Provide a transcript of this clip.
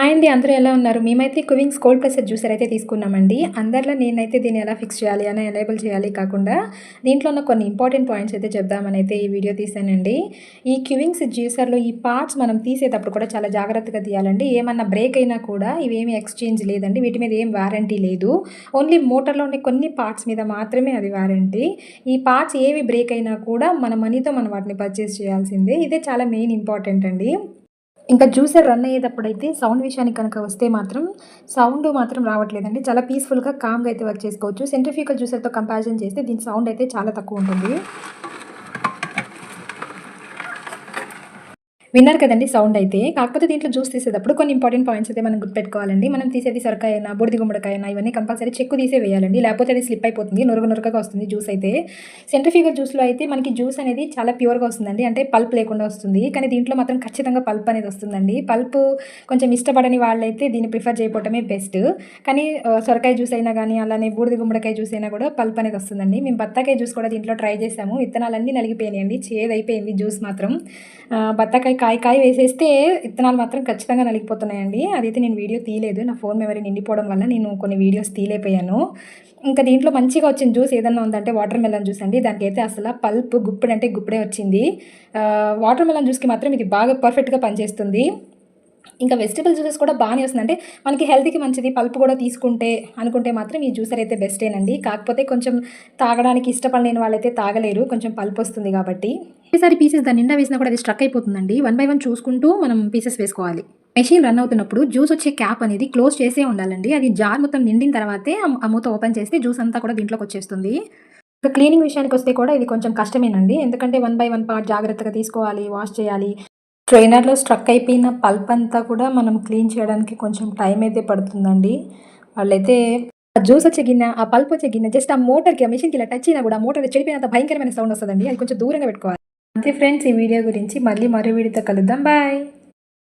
Hi అండి. అందరూ ఎలా ఉన్నారు? మేమైతే క్వింగ్స్ కోల్డ్ ప్రెస్డ్ జ్యూసర్ అయితే తీసుకున్నామండి. అందరిలో నేనైతే దీన్ని ఎలా ఫిక్స్ చేయాలి అని ఎనేబుల్ చేయాలి కాకుండా దీంట్లో ఉన్న కొన్ని ఇంపార్టెంట్ పాయింట్స్ అయితే చెప్దామని అయితే ఈ వీడియో తీసానండి. ఈ క్వింగ్స్ జ్యూసర్లో ఈ పార్ట్స్ మనం తీసేటప్పుడు కూడా చాలా జాగ్రత్తగా తీయాలండి. ఏమన్నా బ్రేక్ అయినా కూడా ఇవేమి ఎక్స్చేంజ్ లేదండి. వీటి మీద ఏం వారంటీ లేదు. ఓన్లీ మోటార్లో ఉండే కొన్ని పార్ట్స్ మీద మాత్రమే అది వారంటీ. ఈ పార్ట్స్ ఏవి బ్రేక్ అయినా కూడా మన మనీతో మనం వాటిని పర్చేస్ చేయాల్సిందే. ఇదే చాలా మెయిన్ ఇంపార్టెంట్ అండి. ఇంకా జ్యూసర్ రన్ అయ్యేటప్పుడైతే సౌండ్ విషయానికి కనుక వస్తే మాత్రం సౌండ్ మాత్రం రావట్లేదండి. చాలా పీస్‌ఫుల్‌గా, కామ్‌గా అయితే వర్క్ చేసుకోవచ్చు. సెంట్రిఫ్యూగల్ జ్యూసర్‌తో కంపారిజన్ చేస్తే దీని సౌండ్ అయితే చాలా తక్కువ ఉంటుంది. విన్నారు కదండి సౌండ్ అయితే. కాకపోతే దీంట్లో జ్యూస్ తీసేటప్పుడు కొన్ని ఇంపార్టెంట్ పాయింట్స్ అయితే మనం గుర్తుపెట్టుకోవాలండి. మనం తీసేది సొరకాయ అయినా, బూడిద గుమ్మడికాయ అయినా ఇవన్నీ కంపల్సరీ చెక్కు తీసే వేయాలండి. లేకపోతే అది స్లిప్ అయిపోతుంది. నురగగా వస్తుంది జ్యూస్ అయితే. సెంట్రిఫ్యూగల్ జ్యూస్‌లో అయితే మనకి జ్యూస్ అనేది చాలా ప్యూర్‌గా వస్తుందండి. అంటే పల్ప్ లేకుండా వస్తుంది. కానీ దీంట్లో మాత్రం ఖచ్చితంగా పల్ప్ అనేది వస్తుందండి. పల్ప్ కొంచెం ఇష్టపడని వాళ్ళైతే దీన్ని ప్రిఫర్ చేయకపోవటమే బెస్ట్. కానీ సొరకాయ జ్యూస్ అయినా గానీ, అలానే బూడిద గుమ్మడికాయ జ్యూస్ అయినా కూడా పల్ప్ అనేది వస్తుందండి. మేము బత్తాకాయ జ్యూస్ కూడా దీంట్లో ట్రై చేసాము. విత్తనాలన్నీ నలిగిపోయినాయండి. చేదైపోయింది జ్యూస్ మాత్రం. బత్తాకాయ కాయ వేసేస్తే విత్తనాలు మాత్రం ఖచ్చితంగా నలిగిపోతున్నాయండి. అదైతే నేను వీడియో తీయలేదు. నా ఫోన్ మెమరీ నిండిపోవడం వల్ల నేను కొన్ని వీడియోస్ తీయలేకపోయాను. ఇంకా దీంట్లో మంచిగా వచ్చిన జ్యూస్ ఏదన్నా ఉందంటే వాటర్ మెలన్ జ్యూస్ అండి. దానికైతే అసలు పల్ప్ గుప్పెడంటే గుప్పెడే వచ్చింది. వాటర్ మెలన్ జ్యూస్‌కి మాత్రం ఇది బాగా పర్ఫెక్ట్‌గా పనిచేస్తుంది. ఇంకా వెజిటబుల్ జ్యూసెస్ కూడా బాగానే వస్తుంది. అంటే మనకి హెల్త్‌కి మంచిది పల్ప్ కూడా తీసుకుంటే అనుకుంటే మాత్రం ఈ జ్యూసర్ అయితే బెస్టేనండి. కాకపోతే కొంచెం తాగడానికి ఇష్టపడలేని వాళ్ళైతే తాగలేరు. కొంచెం పల్ప్ వస్తుంది కాబట్టి. ఒకేసారి పీసెస్ దాని నిండా వేసినా కూడా అది స్ట్రక్ అయిపోతుందండి. 1 బై 1 చూసుకుంటూ మనం పీసెస్ వేసుకోవాలి. మెషిన్ రన్ అవుతున్నప్పుడు జ్యూస్ వచ్చే క్యాప్ అనేది క్లోజ్ చేసే ఉండాలండి. అది జార్ మొత్తం నిండిన తర్వాతే ఆ మూత ఓపెన్ చేస్తే జ్యూస్ అంతా కూడా దీంట్లోకి వచ్చేస్తుంది. ఇక క్లీనింగ్ విషయానికి వస్తే కూడా ఇది కొంచెం కష్టమేనండి. ఎందుకంటే 1 బై 1 పార్ట్ జాగ్రత్తగా తీసుకోవాలి, వాష్ చేయాలి. స్ట్రెయినర్‌లో స్ట్రక్ అయిపోయిన పల్ప్ అంతా కూడా మనం క్లీన్ చేయడానికి కొంచెం టైం అయితే పడుతుందండి. వాళ్ళైతే ఆ జ్యూస్ వచ్చే గిన్నె, ఆ పల్ప్ వచ్చే గిన్నె జస్ట్ ఆ మోటార్‌కి, ఆ మెషిన్‌కి ఇలా టచ్ అయినా కూడా మోటార్ చెడిపోయినంత భయంకరమైన సౌండ్ వస్తదండి. అది కొంచెం దూరంగా పెట్టుకోవాలి. అంతే ఫ్రెండ్స్ ఈ వీడియో గురించి. మళ్ళీ మరో వీడియోతో కలుద్దాం. బాయ్.